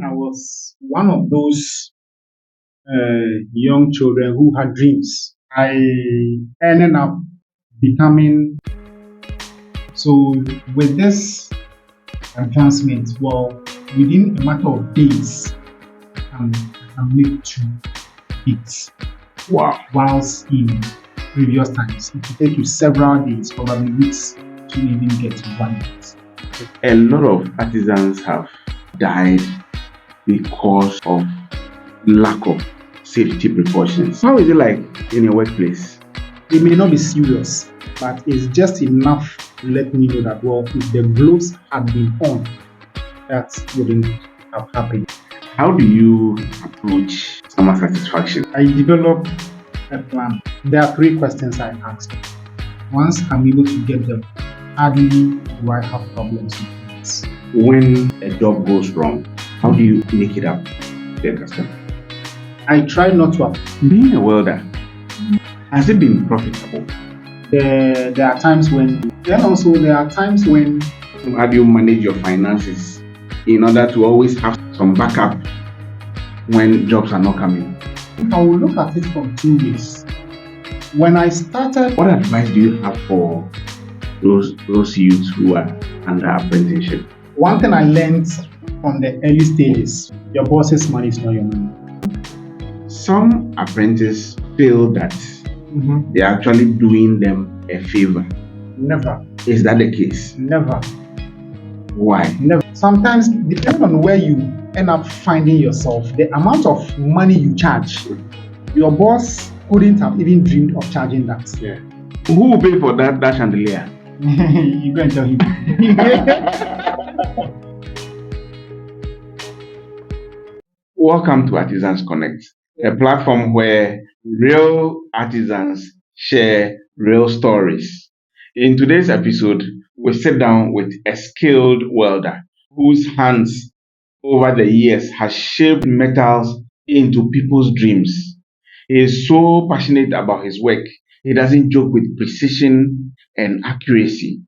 I was one of those young children who had dreams. I ended up becoming so with this advancement. Well, within a matter of days, I can make two hits. Wow. Whilst in previous times, it will take you several days, probably weeks, to even get to one hit. A lot of artisans have died because of lack of safety precautions. How is it like in your workplace? It may not be serious, but it's just enough to let me know that, well, if the gloves had been on, that wouldn't have happened. How do you approach customer satisfaction? I developed a plan. There are three questions I ask. Once I'm able to get them, hardly do I have problems with this. When a job goes wrong, how do you make it up to the customer? I try not to. Being a welder, has it been profitable? There are times when, then also there are times when. How do you manage your finances in order to always have some backup when jobs are not coming? I will look at it from two ways. When I started, what advice do you have for those youths who are under apprenticeship? One thing I learned from the early stages: your boss's money is not your money. Some apprentices feel that they're actually doing them a favor. Never. Is that the case? Never. Why? Never. Sometimes, depending on where you end up finding yourself, the amount of money you charge, your boss couldn't have even dreamed of charging that. Yeah. Who will pay for that chandelier? You go and tell him. Welcome to Artisans Connect, a platform where real artisans share real stories. In today's episode, we sit down with a skilled welder whose hands over the years has shaped metals into people's dreams. He is so passionate about his work, he doesn't joke with precision and accuracy.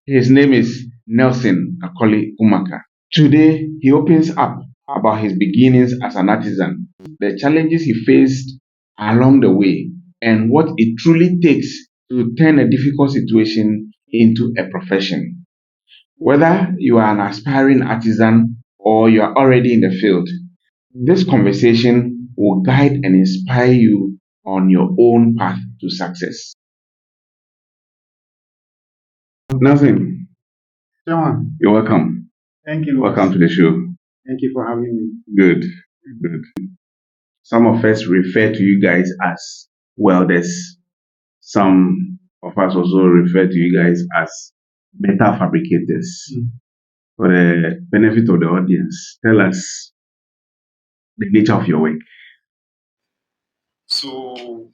His name is Nelson Akoli Umaka. Today, he opens up about his beginnings as an artisan, the challenges he faced along the way, and what it truly takes to turn a difficult situation into a profession. Whether you are an aspiring artisan or you are already in the field, this conversation will guide and inspire you on your own path to success. Nelson, John, you're welcome. Thank you. Welcome to the show. Thank you for having me. Good, good. Some of us refer to you guys as welders. Some of us also refer to you guys as metal fabricators. For the benefit of the audience, tell us the nature of your work. So,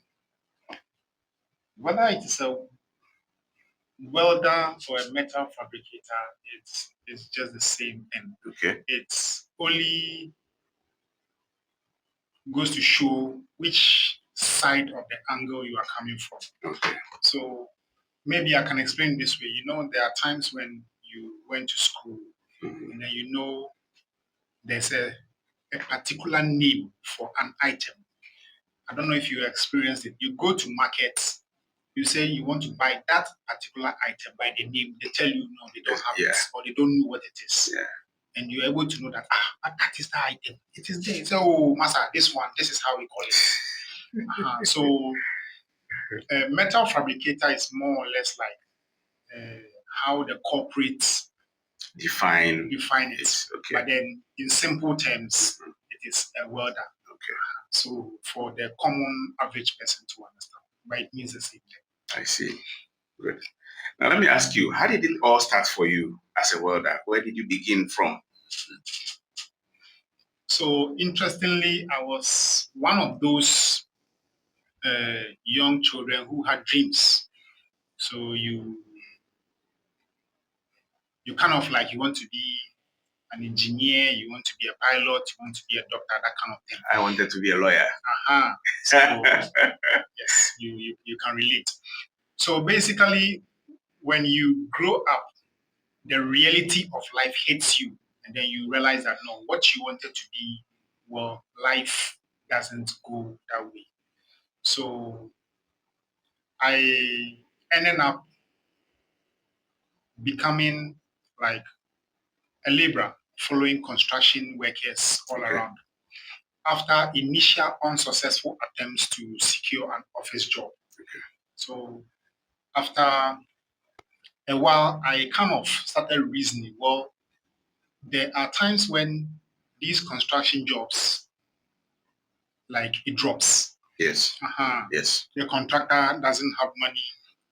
whether it is a welder or a metal fabricator, it's just the same thing. Okay. It's only goes to show which side of the angle you are coming from. Okay. So maybe I can explain this way. There are times when you went to school and then there's a particular name for an item. I don't know if you experienced it. You go to markets, you say you want to buy that particular item by the name. They tell you no, they don't have it, or they don't know what it is. Yeah. And you're able to know that that is the item. It is there. So, oh, Master, this is how we call it. So, a metal fabricator is more or less like how the corporates define it. Okay. But then, in simple terms, it is a welder. Okay. So, for the common average person to understand, but it means the same thing. I see. Good. Now, let me ask you, how did it all start for you as a welder? Where did you begin from? So, interestingly, I was one of those young children who had dreams. So, you kind of like you want to be an engineer, you want to be a pilot, you want to be a doctor, that kind of thing. I wanted to be a lawyer. So, yes, you can relate. So basically, when you grow up, the reality of life hits you and then you realize that no, what you wanted to be, well, life doesn't go that way. So I ended up becoming like a laborer, following construction workers all Okay. around. After initial unsuccessful attempts to secure an office job. So after a while, I kind of started reasoning, well, there are times when these construction jobs, like it drops. Yes. Uh-huh. Yes. The contractor doesn't have money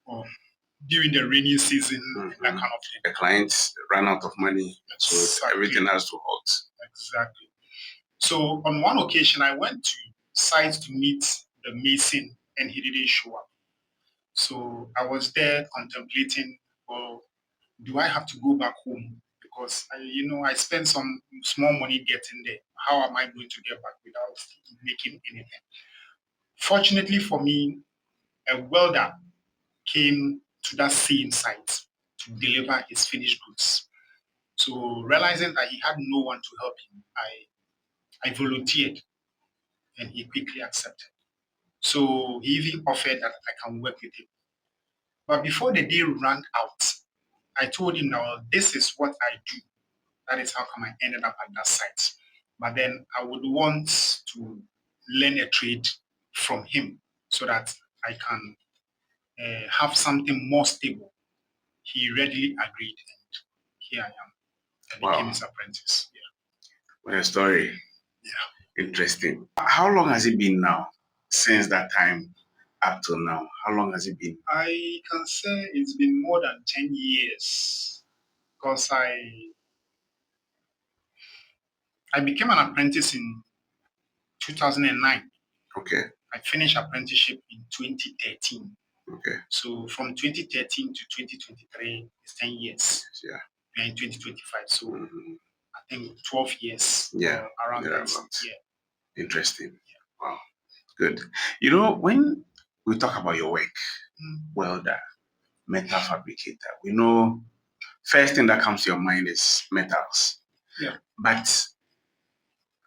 or during the rainy season, and that kind of thing. The clients run out of money, so Exactly. everything has to halt. Exactly. So on one occasion, I went to site to meet the mason and he didn't show up. So I was there contemplating, well, do I have to go back home? Because I spent some small money getting there. How am I going to get back without making anything? Fortunately for me, a welder came to that same site to deliver his finished goods. So realizing that he had no one to help him, I volunteered and he quickly accepted. So he even offered that I can work with him. But before the day ran out, I told him that well, this is what I do. That is how come I ended up at that site. But then I would want to learn a trade from him so that I can have something more stable. He readily agreed, and here I am. I became Wow, his apprentice. Yeah. what a story. Yeah. Interesting. How long has it been now since that time up to now? How long has it been? I can say it's been more than 10 years because I became an apprentice in 2009. Okay. I finished apprenticeship in 2013. Okay. So from 2013 to 2023 is 10 years. Yeah. We are in 2025. So Mhm. I think 12 years Yeah. around that. Thereabouts. Yeah. Interesting. Wow. Good. When we talk about your work, welder, metal fabricator, we know first thing that comes to your mind is metals. Yeah. But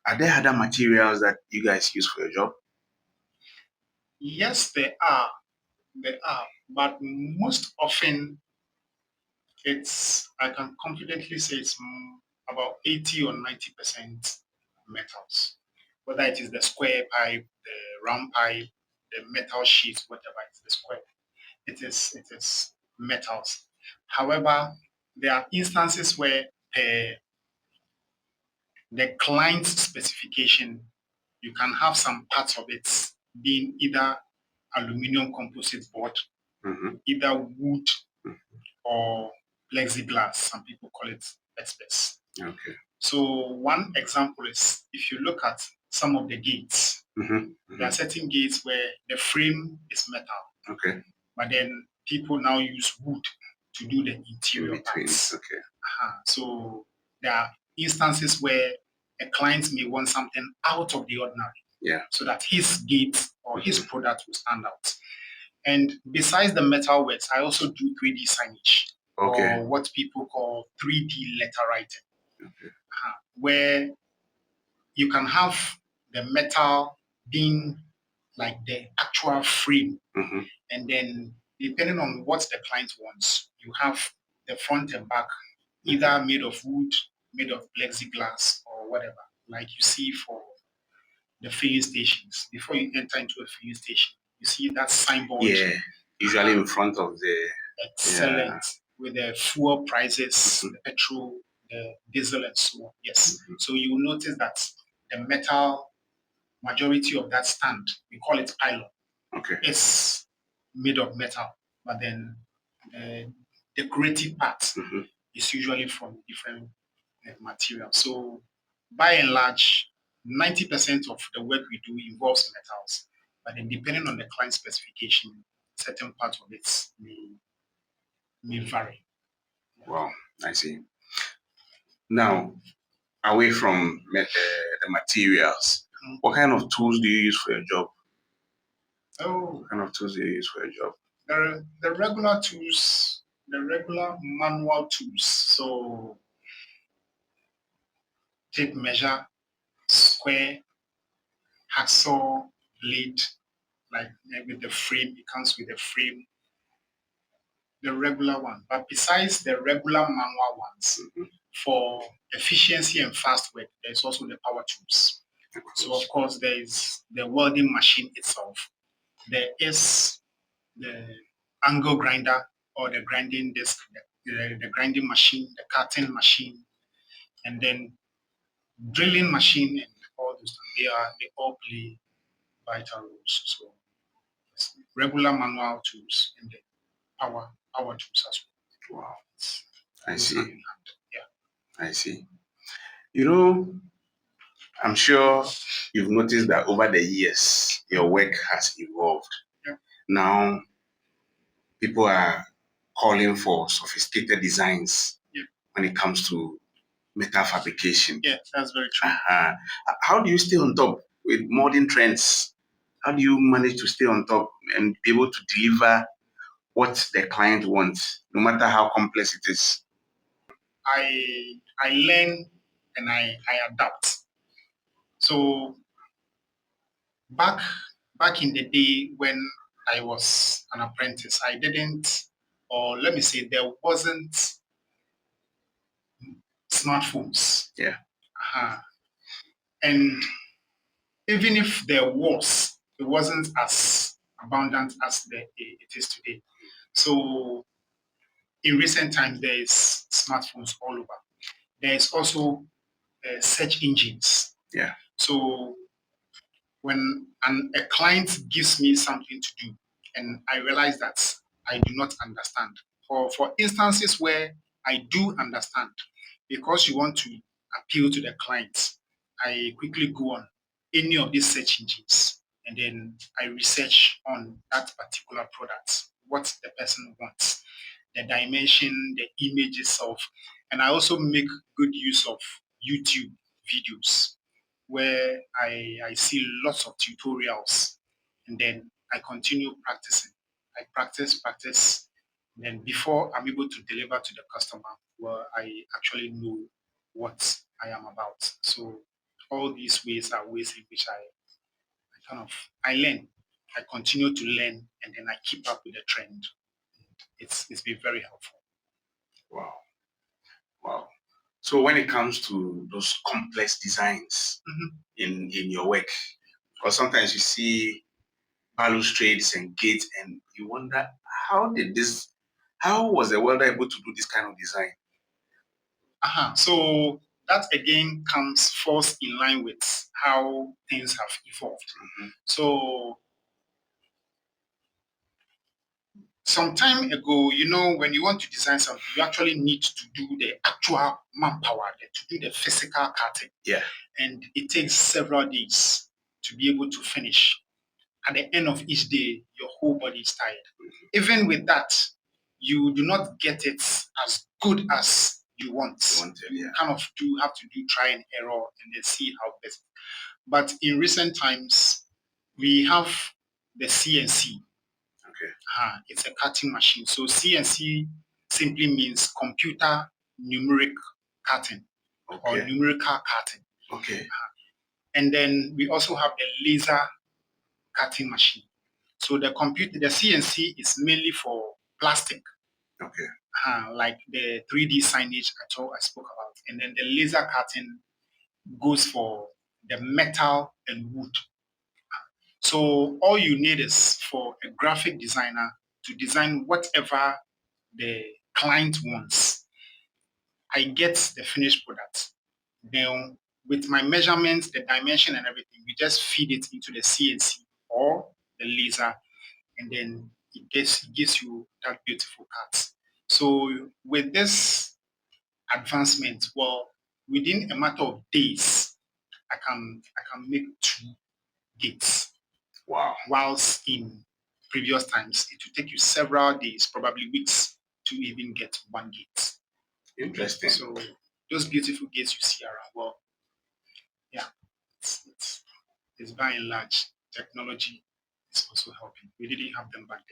are there other materials that you guys use for your job? Yes, there are. There are. But most often I can confidently say it's about 80 or 90% metals. Whether it is the square pipe, the round pipe, the metal sheets, whatever it's the square. It is metals. However, there are instances where the client's specification, you can have some parts of it being either aluminum composite board, either wood or plexiglass. Some people call it express. Okay. So one example is if you look at some of the gates, there are certain gates where the frame is metal. Okay. But then people now use wood to do the interior parts. Okay. So there are instances where a client may want something out of the ordinary. Yeah. So that his gate or his product will stand out. And besides the metal works, I also do 3D signage, or what people call 3D letter writing, where you can have the metal being like the actual frame. And then depending on what the client wants, you have the front and back, either made of wood, made of plexiglass, or whatever, like you see for the filling stations. Before you enter into a filling station, you see that signboard. Yeah, usually in front of the excellent with the fuel prices, the petrol, the diesel, and so on. Yes. So you will notice that the metal majority of that stand, we call it pylon, is made of metal, but then the decorative part is usually from different materials. So by and large, 90% of the work we do involves metals, but then depending on the client specification, certain parts of it may vary. Wow, I see. Now, away from the materials, what kind of tools do you use for your job? Oh, What kind of tools do you use for your job? the regular tools, the regular manual tools. So tape measure, square, hacksaw, blade, like with the frame. It comes with the frame, the regular one. But besides the regular manual ones, for efficiency and fast work, there's also the power tools. So of course there is the welding machine itself. There is the angle grinder or the grinding disc, the grinding machine, the cutting machine, and then drilling machine and all those things. They all play vital roles. So yes, regular manual tools and the power tools as well. Wow. It's I goes hand see. in hand. Yeah. I see. You know, I'm sure you've noticed that over the years, your work has evolved. Yeah. Now, people are calling for sophisticated designs Yeah. when it comes to metal fabrication. Yeah, that's very true. Uh-huh. How do you stay on top with modern trends? How do you manage to stay on top and be able to deliver what the client wants, no matter how complex it is? I learn and I adapt. So back back in the day when I was an apprentice, I didn't, or let me say, there wasn't smartphones. Yeah. Uh-huh. And even if there was, it wasn't as abundant as it is today. So in recent times, there is smartphones all over. There is also search engines. Yeah. So when a client gives me something to do and I realize that I do not understand, or for instances where I do understand, because you want to appeal to the client, I quickly go on any of these search engines and then I research on that particular product, what the person wants, the dimension, the image itself. And I also make good use of YouTube videos where I see lots of tutorials and then I continue practicing. I practice. And then before I'm able to deliver to the customer, well, I actually know what I am about. So all these ways are ways in which I learn. I continue to learn and then I keep up with the trend. It's been very helpful. Wow. Wow. So when it comes to those complex designs Mhm. in your work, because sometimes you see balustrades and gates and you wonder how was the welder able to do this kind of design? So that again falls in line with how things have evolved. So some time ago, when you want to design something, you actually need to do the actual manpower, to do the physical cutting. Yeah. And it takes several days to be able to finish. At the end of each day, your whole body is tired. Even with that, you do not get it as good as you want. You kind of do have to do try and error and then see how best. But in recent times, we have the CNC. Okay. It's a cutting machine. So CNC simply means computer numeric cutting or numerical cutting. Okay. And then we also have the laser cutting machine. So the CNC is mainly for plastic, Okay. like the 3D signage I spoke about. And then the laser cutting goes for the metal and wood. So all you need is for a graphic designer to design whatever the client wants. I get the finished product. Then with my measurements, the dimension and everything, we just feed it into the CNC or the laser, and then it gives you that beautiful cut. So with this advancement, well, within a matter of days, I can make 2 gates. Wow. Whilst in previous times, it will take you several days, probably weeks, to even get 1 gate. Interesting. So those beautiful gates you see around, well, yeah, it's by and large technology is also helping. We didn't have them back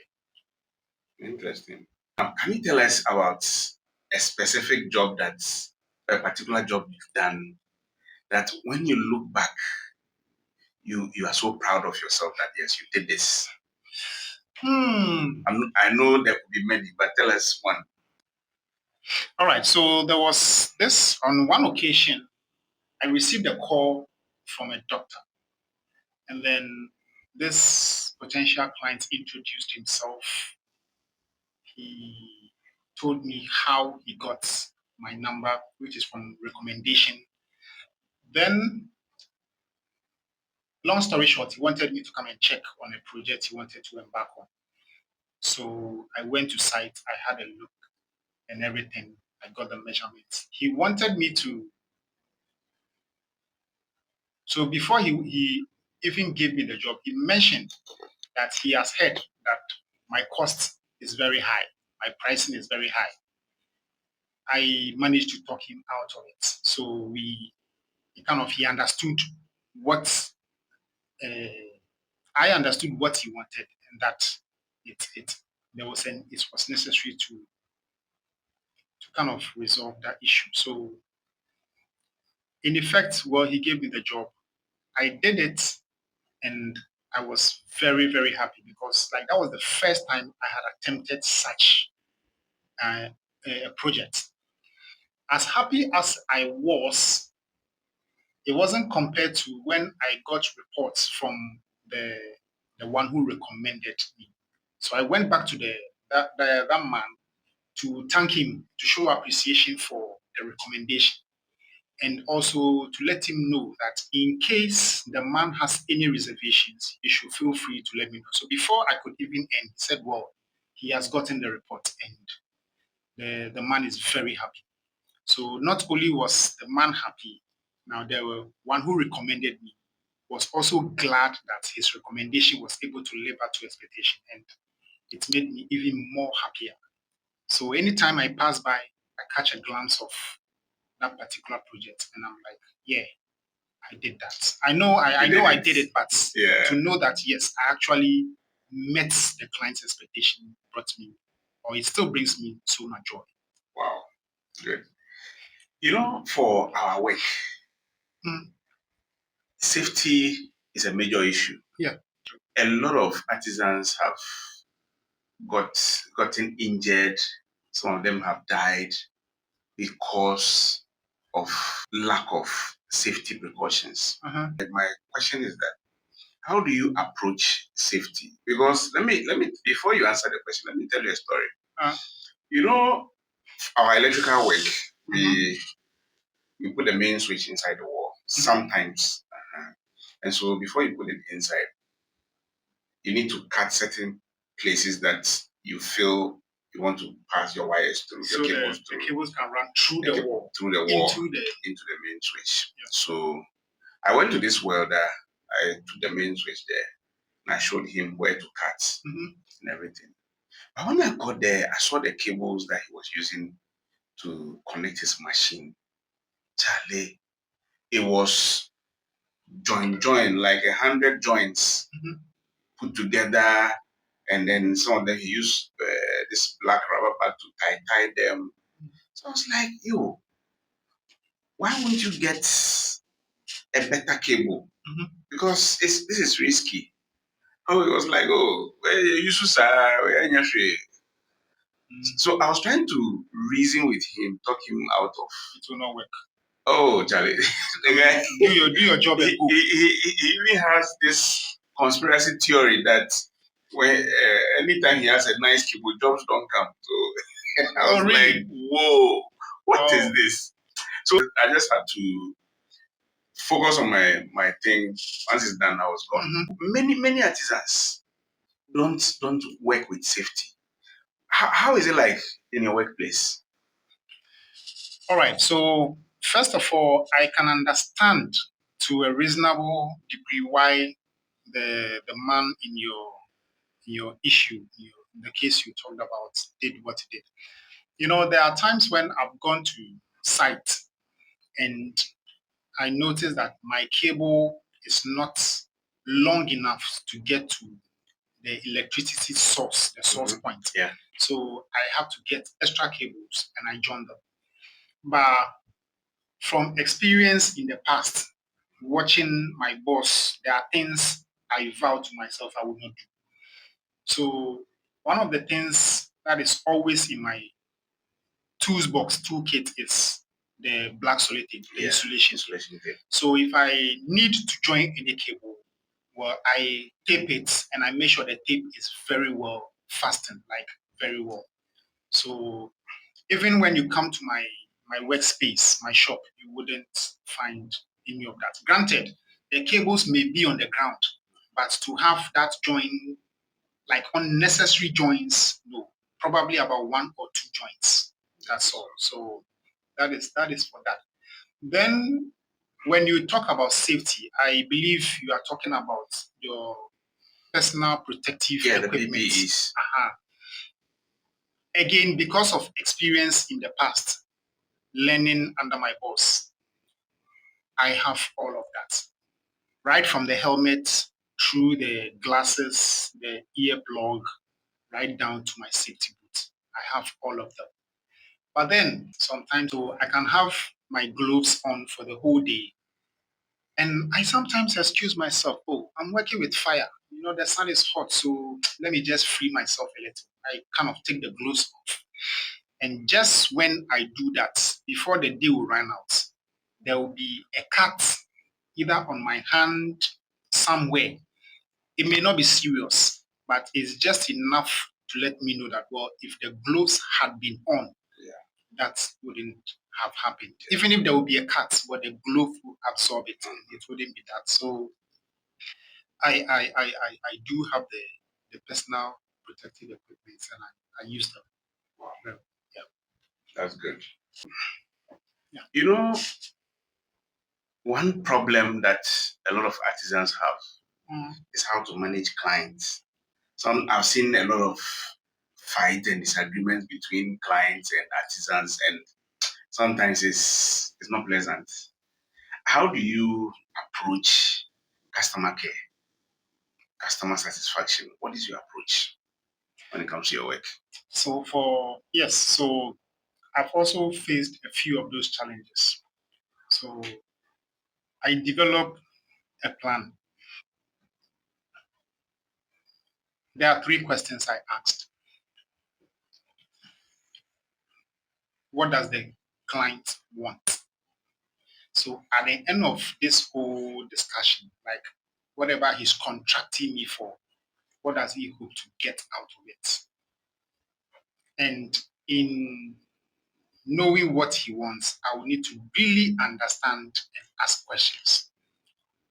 then. Interesting. Now, can you tell us about a specific job a particular job you've done that when you look back, you are so proud of yourself that yes, you did this? I know there could be many, but tell us one. All right. So there was this on one occasion, I received a call from a doctor, and then this potential client introduced himself. He told me how he got my number, which is from recommendation. Then, long story short, he wanted me to come and check on a project he wanted to embark on. So I went to site, I had a look and everything. I got the measurements. He wanted me to. So before he even gave me the job, he mentioned that he has heard that my cost is very high, my pricing is very high. I managed to talk him out of it. So he understood what I understood what he wanted, and that it was necessary to kind of resolve that issue. So in effect, well, he gave me the job. I did it, and I was very, very happy because like that was the first time I had attempted such uh, a project. As happy as I was, it wasn't compared to when I got reports from the the one who recommended me. So I went back to that man to thank him, to show appreciation for the recommendation, and also to let him know that in case the man has any reservations, he should feel free to let me know. So before I could even end, he said, well, he has gotten the report and the man is very happy. So not only was the man happy, now there were one who recommended me was also glad that his recommendation was able to live up to expectation, and it made me even more happier. So anytime I pass by, I catch a glance of that particular project, and I'm like, yeah, I did that. I know I did it, but to know that yes, I actually met the client's expectation brought me, or it still brings me so much joy. Wow, good. You know, for our work, safety is a major issue. Yeah. A lot of artisans have gotten injured. Some of them have died because of lack of safety precautions. My question is that how do you approach safety? Because let me before you answer the question, let me tell you a story. You know, our electrical work, we put the main switch inside the wall sometimes. And so before you put it inside, you need to cut certain places that you feel you want to pass your wires through, so your cables through. The cables can run through the wall into the main switch. Yeah. So I went to this welder, I took the main switch there, and I showed him where to cut and everything. But when I got there, I saw the cables that he was using to connect his machine. Charlie, it was join like 100 joints put together, and then some of them he used this black rubber band to tie them. So I was like, yo, why won't you get a better cable? Because this is risky. Oh, it was like, oh, you should say, so I was trying to reason with him, talk him out of. It will not work. Oh, Charlie, the guy, do your job. He even has this conspiracy theory that when anytime he has a nice keyboard, jobs don't come. So I was like, whoa, what is this? So I just had to focus on my thing. Once it's done, I was gone. Many artisans don't work with safety. How is it like in your workplace? All right. So first of all, I can understand to a reasonable degree why the man in your issue, the case you talked about, did what he did. You know, there are times when I've gone to site and I notice that my cable is not long enough to get to the electricity source, the source point. Yeah. So I have to get extra cables and I join them. But From experience in the past, watching my boss, there are things I vow to myself I will not do. So one of the things that is always in my toolkit is the black solidity, the insulation. So if I need to join any cable, well, I tape it and I make sure the tape is very well fastened, like very well. So even when you come to my workspace, my shop, you wouldn't find any of that. Granted, the cables may be on the ground, but to have that join, like unnecessary joints, no, probably about one or two joints. That's all. So that is for that. Then when you talk about safety, I believe you are talking about your personal protective equipment. The PPEs. Again, because of experience in the past, learning under my boss, I have all of that. Right from the helmet through the glasses, the earplug, right down to my safety boots. I have all of them. But then sometimes so I can have my gloves on for the whole day. And I sometimes excuse myself, oh, I'm working with fire. The sun is hot, so let me just free myself a little. I kind of take the gloves off. And just when I do that, before the day will run out, there will be a cut either on my hand somewhere. It may not be serious, but it's just enough to let me know that, well, if the gloves had been on, that wouldn't have happened. Even if there would be a cut, but the glove will absorb it, and it wouldn't be that. So I do have the personal protective equipment, and I use them. Wow. Yeah. That's good. Yeah. One problem that a lot of artisans have is how to manage clients. I've seen a lot of fight and disagreements between clients and artisans, and sometimes it's not pleasant. How do you approach customer care, customer satisfaction? What is your approach when it comes to your work? So I've also faced a few of those challenges. So I developed a plan. There are three questions I asked. What does the client want? So at the end of this whole discussion, like whatever he's contracting me for, what does he hope to get out of it? And in knowing what he wants, I will need to really understand and ask questions.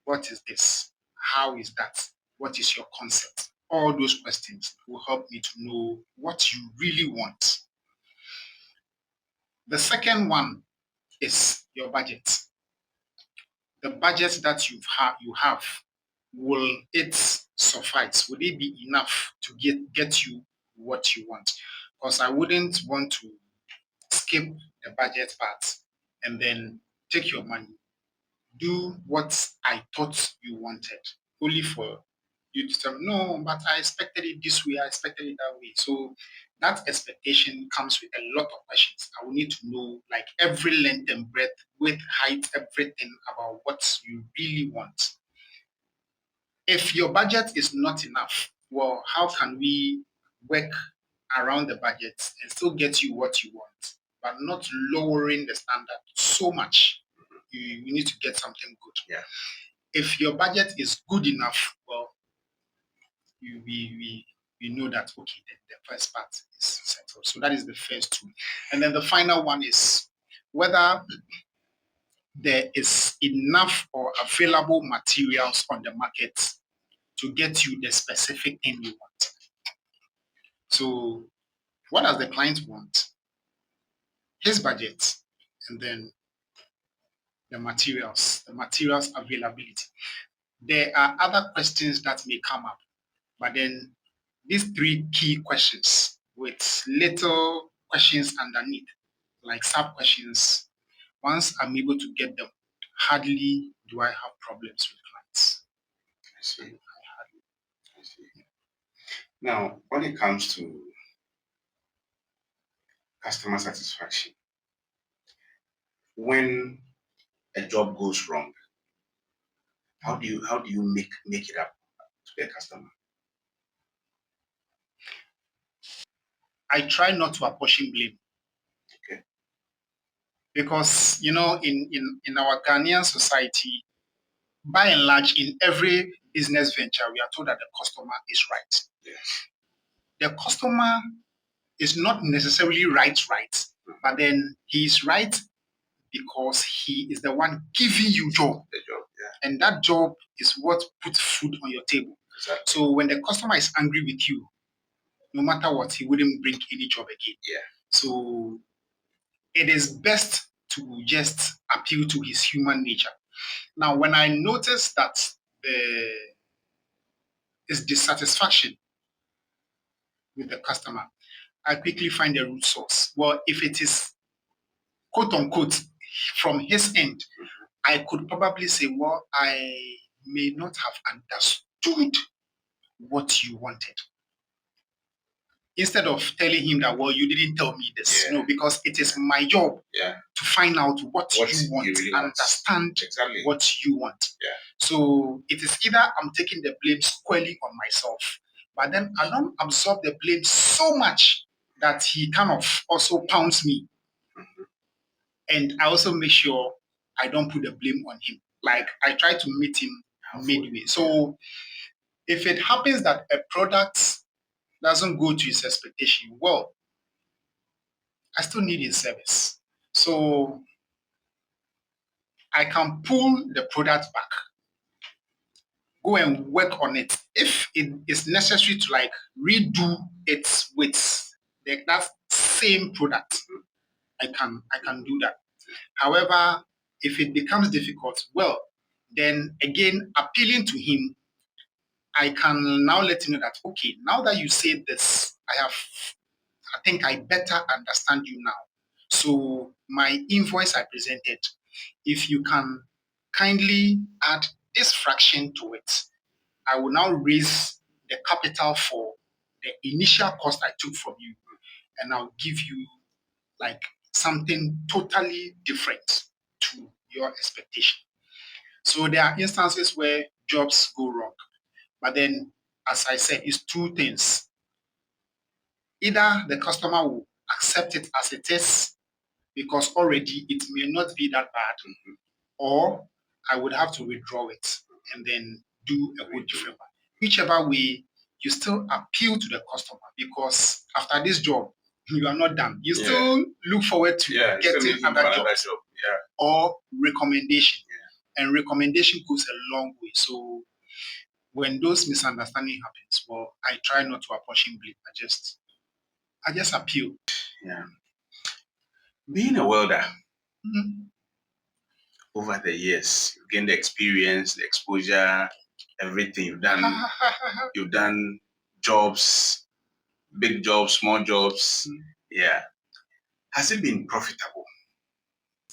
What is this? How is that? What is your concept? All those questions will help me to know what you really want. The second one is your budget. The budget that you have, will it suffice? Will it be enough to get you what you want? Because I wouldn't want to skip the budget part and then take your money, do what I thought you wanted, only for you to tell me, no, but I expected it this way, I expected it that way. So that expectation comes with a lot of questions. I will need to know like every length and breadth, width, height, everything about what you really want. If your budget is not enough, well, how can we work around the budget and still get you what you want, but not lowering the standard so much? You need to get something good. Yeah. If your budget is good enough, well, we know that okay, the first part is settled. So that is the first two. And then the final one is whether there is enough or available materials on the market to get you the specific thing you want. So what does the client want? His budget, and then the materials availability. There are other questions that may come up, but then these three key questions with little questions underneath, like sub questions, once I'm able to get them, hardly do I have problems with clients. I see. I see. Now, when it comes to customer satisfaction, when a job goes wrong, how do you make it up to the customer? I try not to apportion blame. Okay. Because in our Ghanaian society, by and large, in every business venture, we are told that the customer is right. Yes. The customer is not necessarily right, but then he is right because he is the one giving you job. The job, yeah. And that job is what puts food on your table. Exactly. So when the customer is angry with you, no matter what, he wouldn't bring any job again. Yeah. So it is best to just appeal to his human nature. Now, when I notice that there is dissatisfaction with the customer, I quickly find the root source. Well, if it is quote unquote from his end, I could probably say, well, I may not have understood what you wanted. Instead of telling him that, well, you didn't tell me this. Yeah. No, because it is my job to find out what you want, really understand exactly what you want. Yeah. So it is either I'm taking the blame squarely on myself, but then I don't absorb the blame so much that he kind of also pounds me. And I also make sure I don't put the blame on him. Like I try to meet him midway. So if it happens that a product doesn't go to his expectation, well, I still need his service. So I can pull the product back, go and work on it. If it is necessary to like redo it with that same product, I can do that. However, if it becomes difficult, well, then again appealing to him, I can now let him know that okay, now that you say this, I think I better understand you now. So my invoice I presented, if you can kindly add this fraction to it, I will now raise the capital for the initial cost I took from you, and I'll give you like something totally different to your expectation. So there are instances where jobs go wrong, but then, as I said, it's two things. Either the customer will accept it as it is because already it may not be that bad, or I would have to withdraw it and then do a whole different one. Whichever way, you still appeal to the customer because after this job, you are not done. You still look forward to getting other jobs job. or recommendation. And recommendation goes a long way. So when those misunderstanding happens, well, I try not to apportion blame. I just appeal. Yeah. Being a welder, Mhm. over the years, you've gained the experience, the exposure, everything you've done. You've done jobs, big jobs, small jobs. Yeah. Has it been profitable?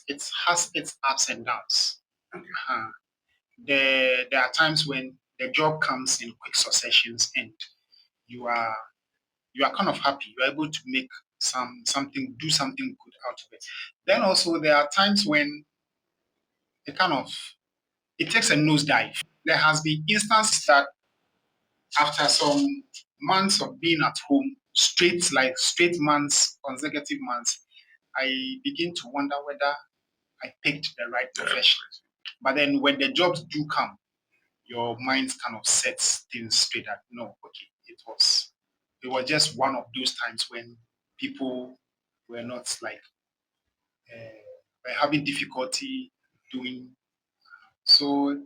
It has its ups and downs. Okay. There are times when the job comes in quick successions and you are you are kind of happy. You are able to make do something good out of it. Then also there are times when it takes a nosedive. There has been instances that after some months of being at home, straight months, consecutive months, I begin to wonder whether I picked the right profession. But then when the jobs do come, your mind kind of sets things straight that no, okay, it was just one of those times when people were not like were having difficulty doing. So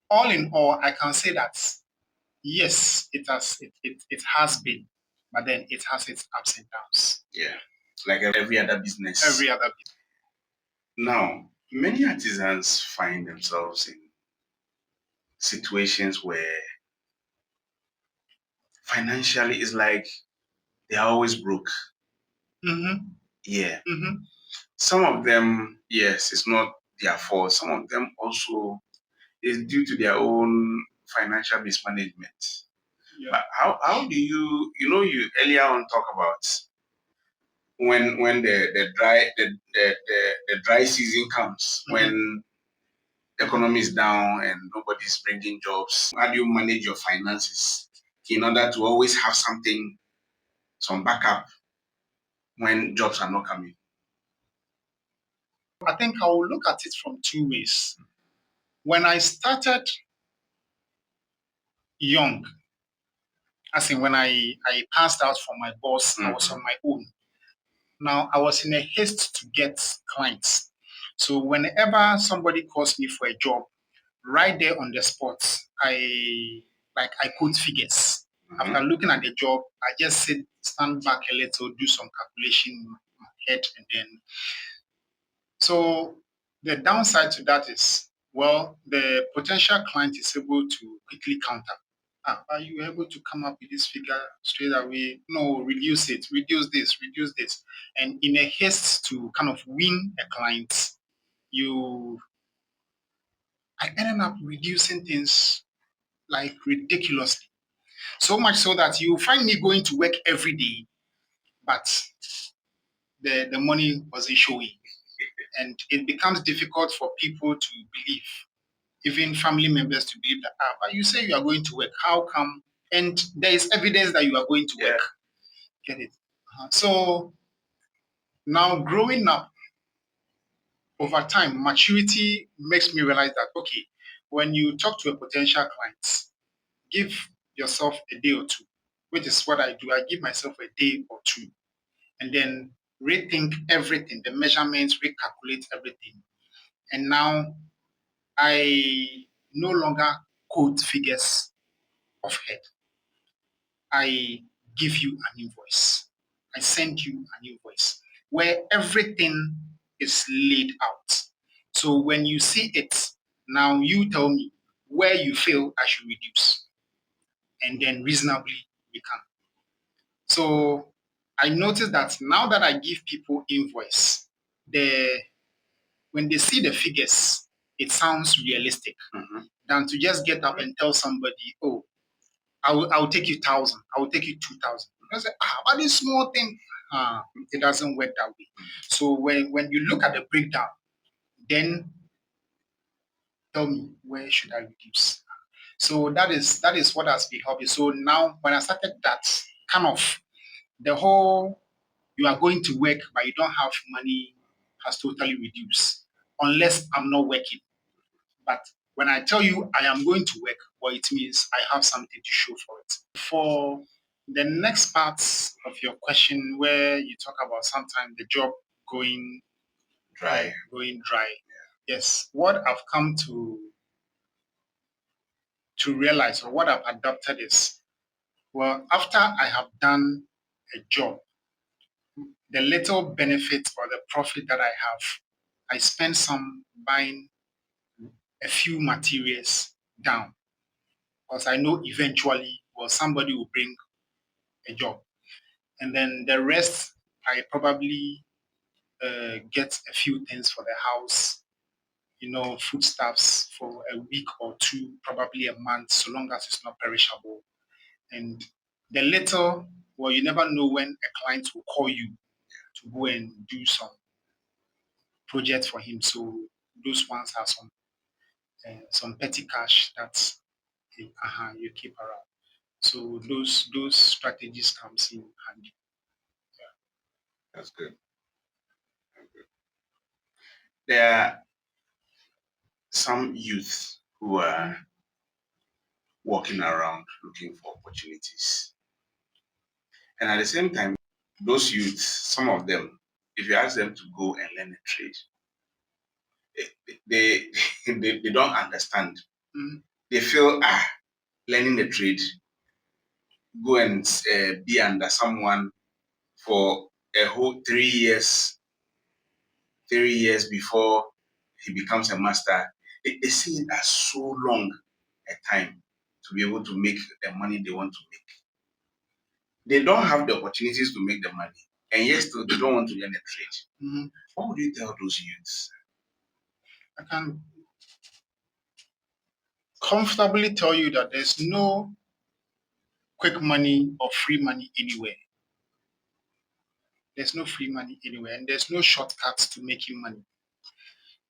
all in all, I can say that yes, it has been, but then it has its ups and downs. Yeah. Like every other business. Every other business. Now, many artisans find themselves in situations where financially it's like they're always broke. Mm-hmm. Yeah. Mm-hmm. Some of them, yes, it's not their fault. Some of them also is due to their own financial mismanagement. Yeah. But how do you earlier on talk about when the dry season comes, when economy is down and nobody's bringing jobs? How do you manage your finances in order to always have something, some backup when jobs are not coming? I think I will look at it from two ways. When I started young, as in when I passed out from my boss, I was on my own. Now I was in a haste to get clients. So whenever somebody calls me for a job, right there on the spot, I quote figures. After looking at the job, I just stand back a little, do some calculation in my head, and then so the downside to that is, well, the potential client is able to quickly counter. Are you able to come up with this figure straight away? No, reduce it, reduce this, reduce this. And in a haste to kind of win a client, you I ended up reducing things like ridiculously. So much so that you find me going to work every day, but the money wasn't showing. And it becomes difficult for people to believe, even family members to believe that, but you say you are going to work. How come? And there is evidence that you are going to work. Get it? So now growing up over time, maturity makes me realize that, okay, when you talk to a potential client, give yourself a day or two, which is what I do. I give myself a day or two and then rethink everything, the measurements, recalculate everything. And now I no longer quote figures of head. I give you an invoice. I send you an invoice where everything is laid out. So when you see it, now you tell me where you feel I should reduce, and then reasonably we can. So I noticed that now that I give people invoice, the when they see the figures, it sounds realistic than to just get up and tell somebody, oh, I will take you 1,000, I will take you 2,000. I say, but this small thing, it doesn't work that way. So when you look at the breakdown, then tell me where should I reduce. So that is what has been helping. So now when I started that, kind of the whole you are going to work but you don't have money has totally reduced unless I'm not working. But when I tell you I am going to work, well, it means I have something to show for it. For the next part of your question, where you talk about sometimes the job going dry. Yes, what I've come to realize or what I've adopted is, well, after I have done a job, the little benefit or the profit that I have, I spend some buying a few materials down because I know eventually, well, somebody will bring a job. And then the rest, I probably get a few things for the house, foodstuffs for a week or two, probably a month, so long as it's not perishable. And the little, well, you never know when a client will call you to go and do project for him. So those ones have some petty cash that you keep around. So those strategies comes in handy. That's good. There are some youth who are walking around looking for opportunities. And at the same time, those youths, some of them, if you ask them to go and learn a trade, they they don't understand. They feel, learning a trade, go and be under someone for a whole 3 years before he becomes a master. They see it as so long a time to be able to make the money they want to make. They don't have the opportunities to make the money, and yet still they don't want to learn a trade. What would you tell those youths? I can comfortably tell you that there's no quick money or free money anywhere. There's no free money anywhere, and there's no shortcuts to making money.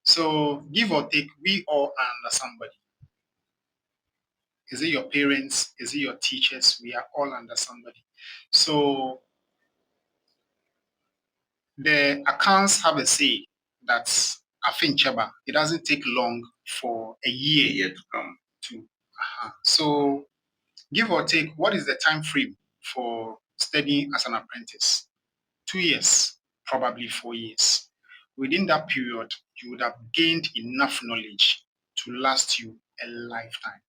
So give or take, we all are under somebody. Is it your parents? Is it your teachers? We are all under somebody. So the accounts have a say that Afincheba, it doesn't take long for a year to come to. So give or take, what is the time frame for studying as an apprentice? 2 years, probably 4 years. Within that period, you would have gained enough knowledge to last you a lifetime.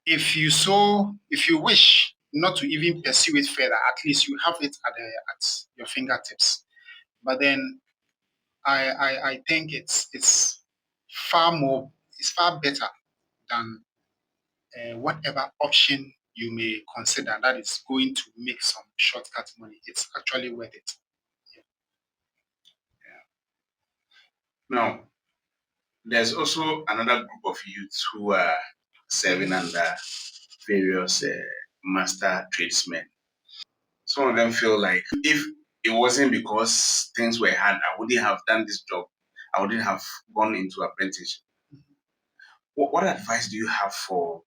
If you wish not to even pursue it further, at least you have it at your fingertips. But then I think it's far better than whatever option you may consider that is going to make some shortcut money. It's actually worth it. Now, there's also another group of youths who are serving under various master tradesmen. Some of them feel like if it wasn't because things were hard, I wouldn't have done this job. I wouldn't have gone into apprenticeship. What advice do you have for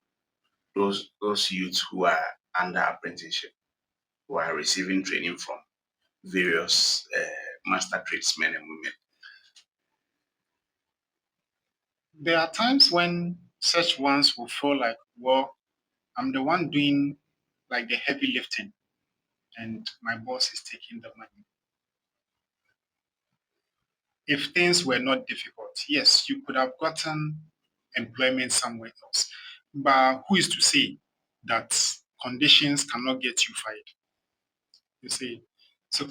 those youths who are under apprenticeship, who are receiving training from various master tradesmen and women? There are times when such ones will feel like, well, I'm the one doing like the heavy lifting and my boss is taking the money. If things were not difficult, yes, you could have gotten employment somewhere else. But who is to say that conditions cannot get you fired? You see. So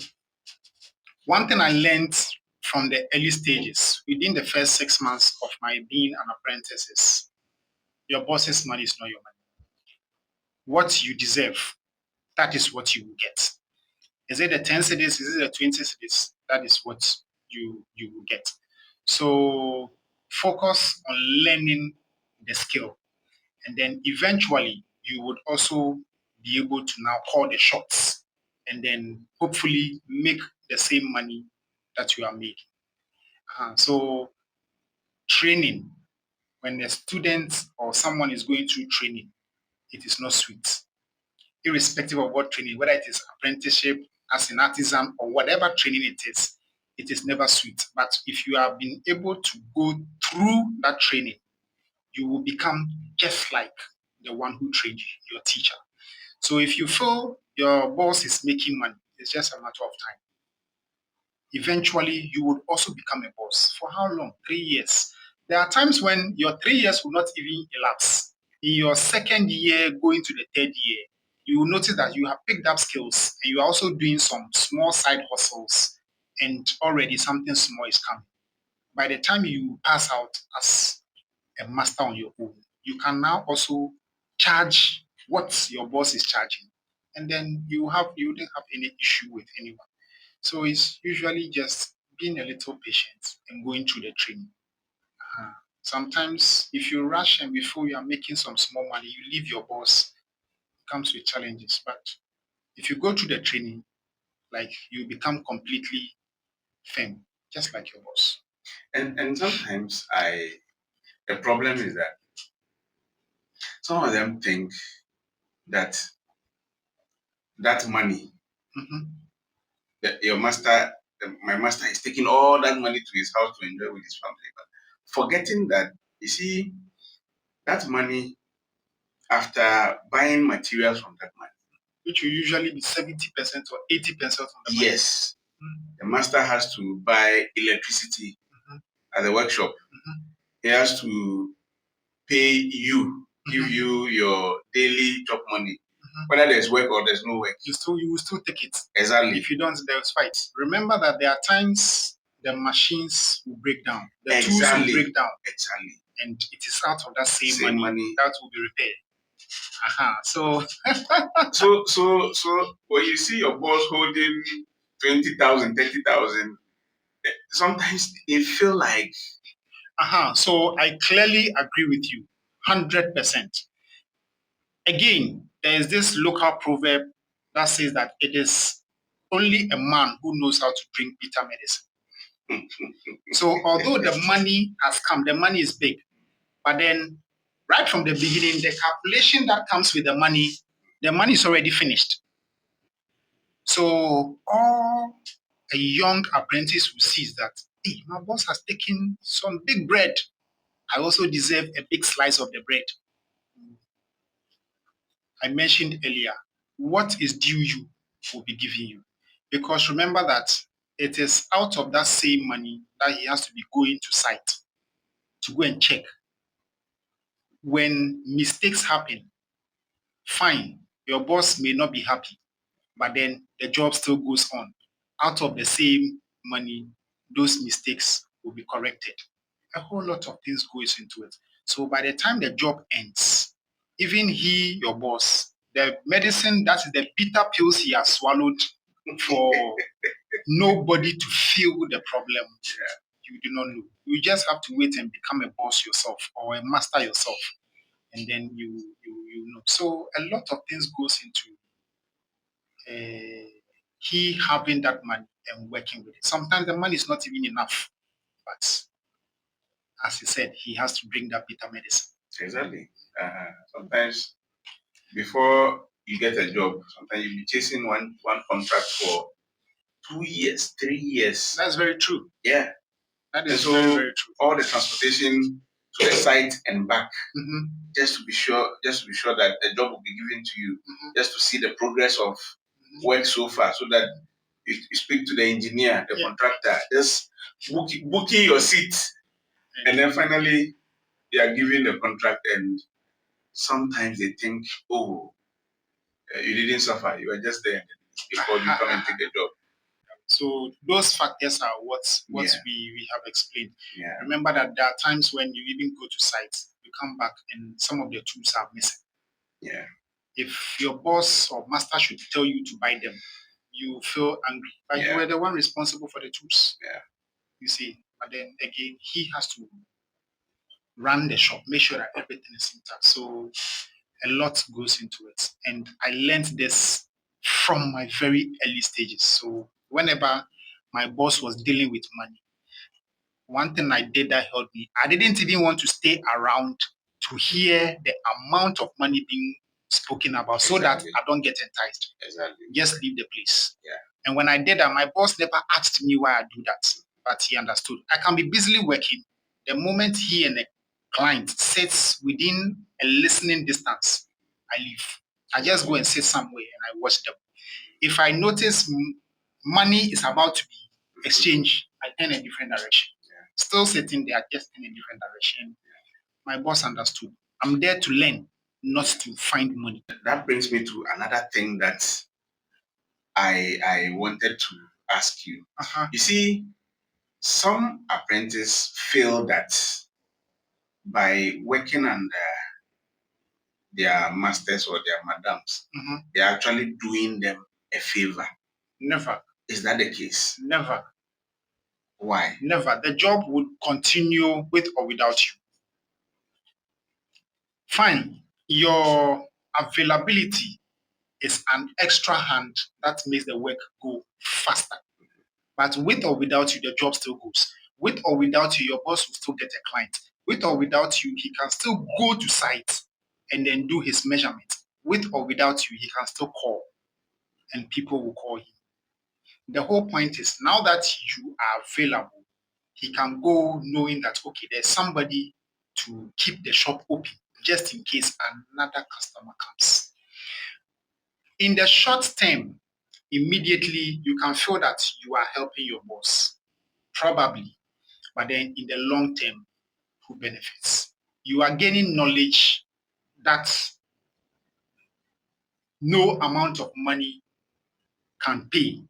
one thing I learned from the early stages, within the first 6 months of my being an apprentice, is your boss's money is not your money. What you deserve, that is what you will get. Is it the 10 cities? Is it the 20 cities? That is what you will get. So focus on learning the skill. And then eventually you would also be able to now call the shots and then hopefully make the same money that you are making. So training, when a student or someone is going through training, it is not sweet. Irrespective of what training, whether it is apprenticeship, as an artisan, or whatever training it is never sweet. But if you have been able to go through that training, you will become just like the one who trained you, your teacher. So if you feel your boss is making money, it's just a matter of time. Eventually, you would also become a boss. For how long? 3 years. There are times when your 3 years will not even elapse. In your second year, going to the third year, you will notice that you have picked up skills and you are also doing some small side hustles, and already something small is coming. By the time you pass out as a master on your own, you can now also charge what your boss is charging, and then you wouldn't have any issue with anyone. So it's usually just being a little patient and going through the training. Uh, Sometimes if you rush and before you are making some small money, you leave your boss, it comes with challenges. But if you go through the training, like you become completely firm, just like your boss. And sometimes the problem is that some of them think that that money, Mhm. that my master is taking all that money to his house to enjoy with his family, but forgetting that, you see, that money, after buying materials from that money, Which will usually be 70% or 80% on the money. yes, the master has to buy electricity at the workshop. He has to pay you, give you your daily job money, whether there's work or there's no work. You will still take it. Exactly. If you don't, there's fights. Remember that there are times the machines will break down, the tools will break down, Exactly. and it is out of that same Same money that will be repaired. So So when you see your boss holding 20,000, 30,000, sometimes it feel like so I clearly agree with you, 100%. Again, there is this local proverb that says that it is only a man who knows how to drink bitter medicine. So although the money has come, the money is big, but then right from the beginning, the calculation that comes with the money is already finished. So all a young apprentice will see is that, hey, my boss has taken some big bread. I also deserve a big slice of the bread. I mentioned earlier, what is due you will be given you. Because remember that it is out of that same money that he has to be going to site to go and check. When mistakes happen, fine, your boss may not be happy, but then the job still goes on. Out of the same money, those mistakes will be corrected. A whole lot of things goes into it. So by the time the job ends, even he, your boss, the medicine, that's the bitter pills he has swallowed for nobody to feel the problem, you do not know. You just have to wait and become a boss yourself or a master yourself, and then you know. So a lot of things goes into he having that money and working with it. Sometimes the money is not even enough, but as he said, he has to bring that bitter medicine. Exactly. Sometimes before you get a job, sometimes you'll be chasing one contract for 2 years, 3 years. That's very true. Yeah. That is so very, very true. All the transportation to the site and back, just to be sure that the job will be given to you, just to see the progress of work so far, so that you speak to the engineer, the contractor, just booking your seat, and then finally they are giving the contract, and sometimes they think, oh, you didn't suffer, you were just there before you come and take the job. So those factors are what we have explained. Remember that there are times when you even go to sites, you come back and some of the tools are missing. If your boss or master should tell you to buy them, you feel angry. But you were the one responsible for the tools. You see, but then again, he has to run the shop, make sure that everything is intact. So a lot goes into it. And I learned this from my very early stages. So whenever my boss was dealing with money, one thing I did that helped me, I didn't even want to stay around to hear the amount of money being spoken about so that I don't get enticed. Just leave the place. And when I did that, my boss never asked me why I do that, but he understood. I can be busily working. The moment he and the client sits within a listening distance, I leave. I just go and sit somewhere and I watch them. If I notice money is about to be exchanged, I turn a different direction. Still sitting there, just in a different direction. My boss understood. I'm there to learn, not to find money. That brings me to another thing that I wanted to ask you. You see, some apprentices feel that by working under their masters or their madams, they're actually doing them a favor. Never. Is that the case? Never. Why? Never. The job would continue with or without you. Fine. Your availability is an extra hand that makes the work go faster. But with or without you, the job still goes. With or without you, your boss will still get a client. With or without you, he can still go to site and then do his measurement. With or without you, he can still call and people will call him. The whole point is now that you are available, he can go knowing that, okay, there's somebody to keep the shop open just in case another customer comes. In the short term, immediately you can feel that you are helping your boss, probably, but then in the long term, who benefits? You are gaining knowledge that no amount of money can pay.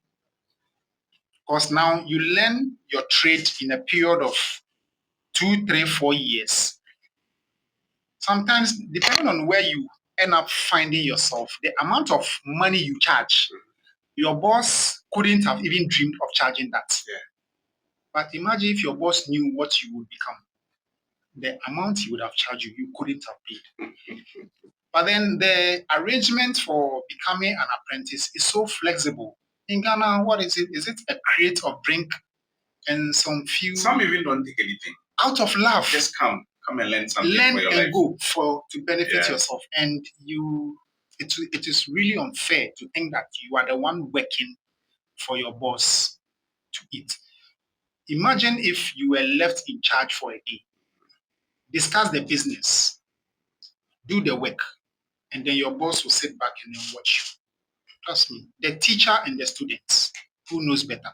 Because now you learn your trade in a period of 2, 3, 4 years. Sometimes, depending on where you end up finding yourself, the amount of money you charge, your boss couldn't have even dreamed of charging that. But imagine if your boss knew what you would become. The amount he would have charged you, you couldn't have paid. But then the arrangement for becoming an apprentice is so flexible. In Ghana, what is it? Is it a crate of drink And some even don't take anything. Out of love. Just come and learn something Learn for your and life. go to benefit yourself. And it is really unfair to think that you are the one working for your boss to eat. Imagine if you were left in charge for a day. Discuss the business, do the work, and then your boss will sit back and then watch you. Trust me, the teacher and the students, who knows better?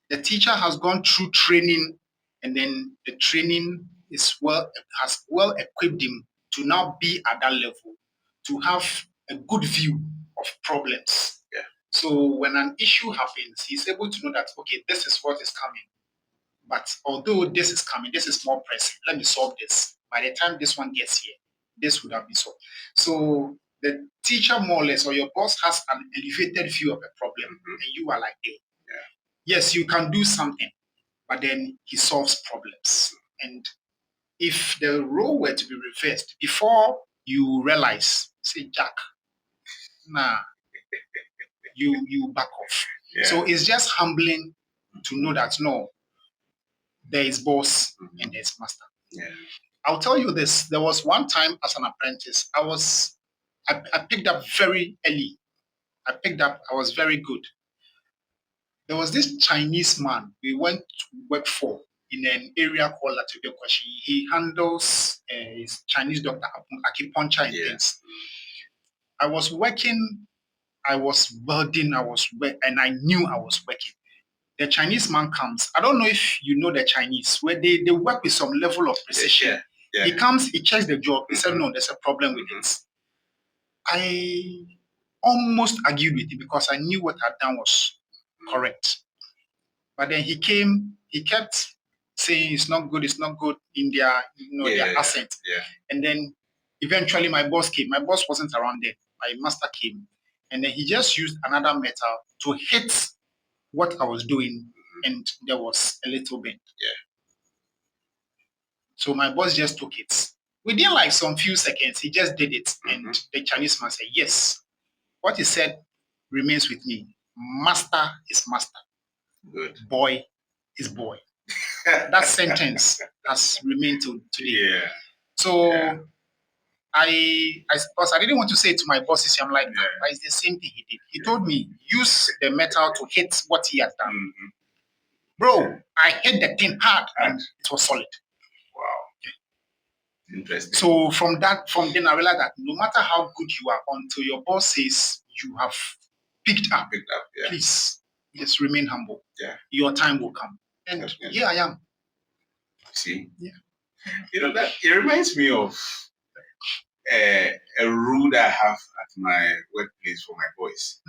The teacher has gone through training, and then the training has well equipped him to now be at that level, to have a good view of problems. Yeah. So when an issue happens, he's able to know that, okay, this is what is coming. But although this is coming, this is more pressing. Let me solve this. By the time this one gets here, this would have been solved. So the teacher, more or less, or your boss has an elevated view of a problem, and you are like, hey, yes, you can do something, but then he solves problems. And if the role were to be reversed, before you realize, say, Jack, nah, you back off. Yeah. So it's just humbling to know that no, there is boss and there's master. Yeah. I'll tell you this. There was one time as an apprentice, I picked up very early. I was very good. There was this Chinese man we went to work for in an area called Latibekwashi. He handles his Chinese doctor acupuncture and things. I was working, I was welding, and I knew I was working. The Chinese man comes. I don't know if you know the Chinese, where they work with some level of precision. Yeah. He comes, he checks the job. He said, no, there's a problem with it. I almost argued with him because I knew what I'd done was correct. But then he came, he kept saying it's not good in their accent. Yeah. And then eventually my boss came. My boss wasn't around then. My master came. And then he just used another metal to hit what I was doing, and there was a little bit. Yeah. So my boss just took it. Within like some few seconds, he just did it. And the Chinese man said, yes, what he said remains with me. Master is master. Good. Boy is boy. That sentence has remained to today. Yeah. So because I didn't want to say it to my bosses, I'm like, but it's the same thing he did. He told me, use the metal to hit what he had done. Bro, I hit the thing hard and it was solid. Wow. Interesting. So from then I realized that no matter how good you are, until your boss says you have picked up, please just remain humble. Yeah. Your time will come. And here I am. See? Yeah. You know, that it reminds me of a rule that I have at my workplace for my boys.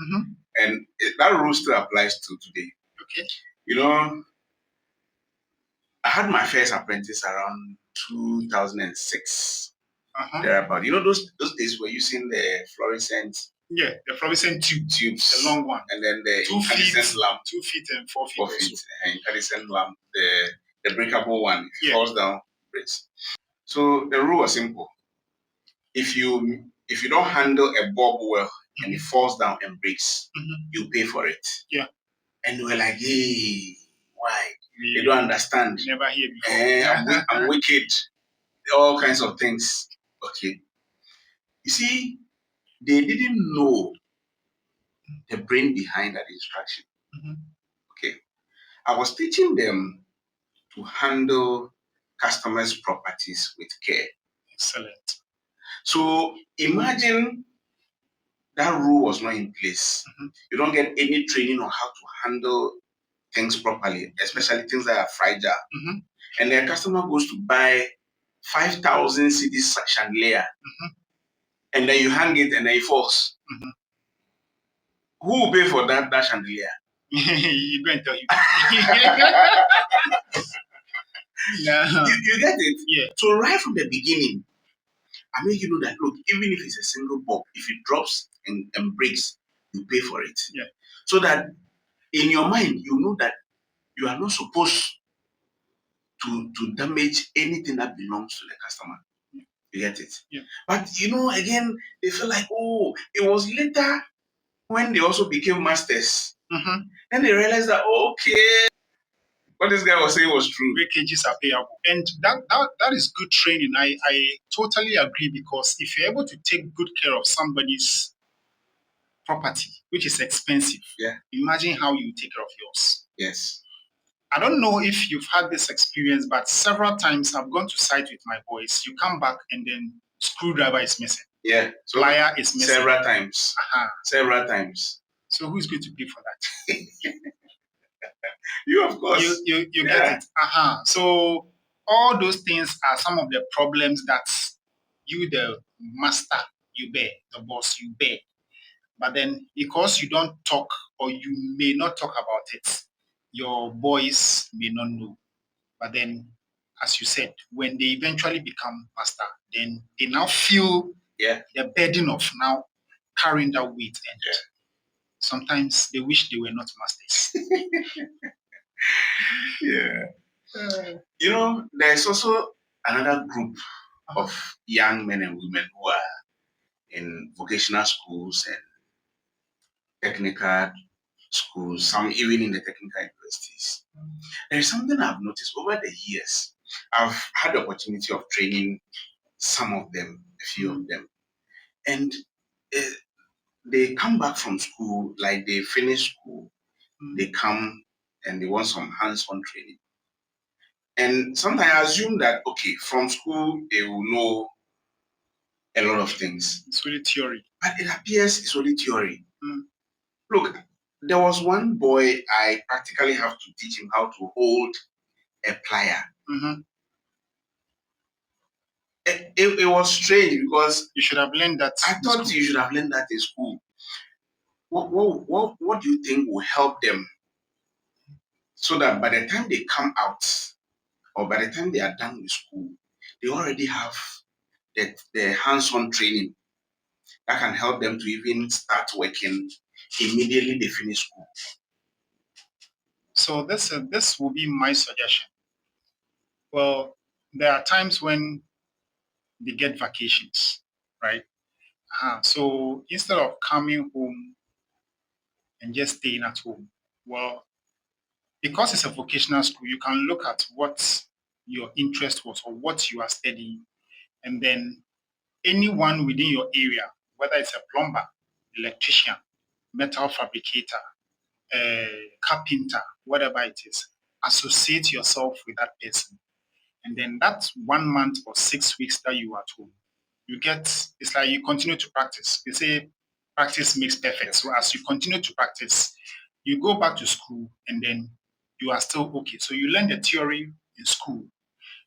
And that rule still applies to today. Okay. You know, I had my first apprentice around 2006. Thereabout. You know those days were using the fluorescent. Yeah, the fluorescent tubes, the long one, and then the 2 feet lamp, 2 feet and 4 feet. 4 feet, and incandescent lamp, the breakable one. If it falls down, breaks. So the rule was simple. If you don't handle a bulb well and it falls down and breaks, you pay for it. Yeah. And they were like, hey, why? They don't understand. Never hear before. I'm wicked. All kinds of things. Okay. You see, they didn't know the brain behind that instruction. Okay. I was teaching them to handle customers' properties with care. Excellent. So imagine that rule was not in place. You don't get any training on how to handle things properly, especially things that are fragile. And the customer goes to buy 5,000 cedis chandelier, and then you hang it and then it falls. Who will pay for that chandelier? You go and tell you. You get it? Yeah. So right from the beginning, I make you know that, look, even if it's a single bulb, if it drops and breaks, you pay for it. Yeah. So that in your mind, you know that you are not supposed to damage anything that belongs to the customer. You get it? Yeah. But again, they feel like, oh, it was later when they also became masters. Then they realized that, okay, What this guy was saying was true. breakages are payable. And that is good training. I totally agree, because if you're able to take good care of somebody's property, which is expensive, Yeah. imagine how you take care of yours. Yes. I don't know if you've had this experience, but several times I've gone to site with my boys. You come back and then screwdriver is missing. Yeah. So plier is missing. Several times. Several times. So who's going to pay for that? You, of course. You get it. So all those things are some of the problems that you, the master, you bear, the boss, you bear. But then because you don't talk, or you may not talk about it, your boys may not know. But then, as you said, when they eventually become master, then they now feel the burden of now carrying that weight, and sometimes they wish they were not masters. You know, there's also another group of young men and women who are in vocational schools and technical schools, some even in the technical universities. There is something I've noticed over the years. I've had the opportunity of training some of them, a few of them, and uh, they come back from school, like they finish school, they come and they want some hands-on training. And sometimes I assume that, okay, from school they will know a lot of things. It's really theory. But it appears it's only theory. Look, there was one boy I practically have to teach him how to hold a plier. It was strange because you should have learned that. I thought you should have learned that in school. What do you think will help them so that by the time they come out, or by the time they are done with school, they already have the hands-on training that can help them to even start working immediately they finish school? So this will be my suggestion. Well, there are times when they get vacations, right? So instead of coming home and just staying at home, well, because it's a vocational school, you can look at what your interest was or what you are studying, and then anyone within your area, whether it's a plumber, electrician, metal fabricator, carpenter, whatever it is, associate yourself with that person. And then that's 1 month or 6 weeks that you are at home. You get, it's like you continue to practice. They say practice makes perfect. So as you continue to practice, you go back to school and then you are still okay. So you learn the theory in school.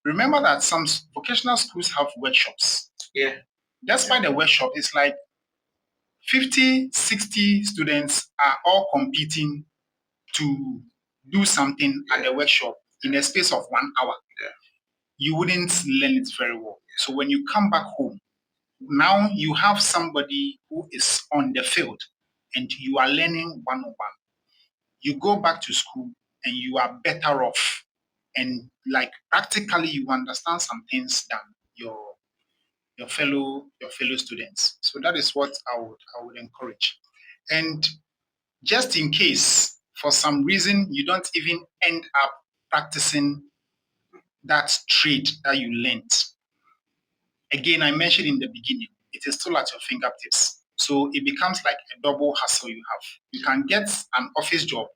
Remember that some vocational schools have workshops. Yeah. Despite the workshop, it's like 50, 60 students are all competing to do something at the workshop in a space of 1 hour. You wouldn't learn it very well. So when you come back home, now you have somebody who is on the field and you are learning one-on-one. You go back to school and you are better off. And like practically you understand some things than your fellow students. So that is what I would encourage. And just in case for some reason you don't even end up practicing that trade that you learned. Again, I mentioned in the beginning, it is still at your fingertips. So it becomes like a double hustle you have. You can get an office job,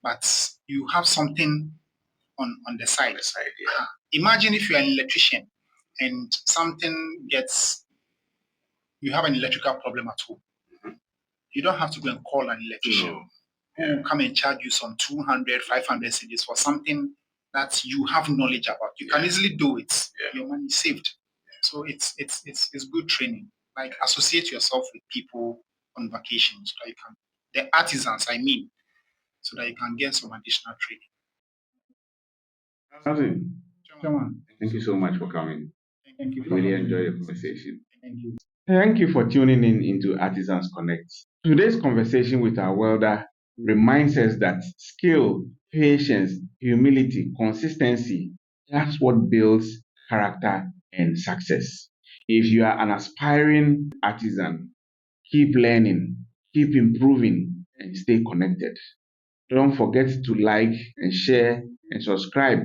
but you have something on the side. Imagine if you're an electrician and you have an electrical problem at home. You don't have to go and call an electrician who will come and charge you some 200, 500 cedis for something that you have knowledge about. You can easily do it. Your money is saved. So it's good training. Like associate yourself with people on vacations so that you can, the artisans, I mean, so that you can get some additional training. Nothing. Thank you so much for coming. Thank you. I really enjoyed the conversation. Thank you. Thank you for tuning into Artisans Connect. Today's conversation with our welder reminds us that skill, patience, humility, consistency, that's what builds character and success. If you are an aspiring artisan, keep learning, keep improving, and stay connected. Don't forget to like and share and subscribe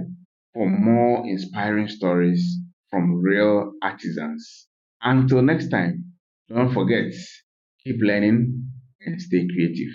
for more inspiring stories from real artisans. Until next time, don't forget, keep learning and stay creative.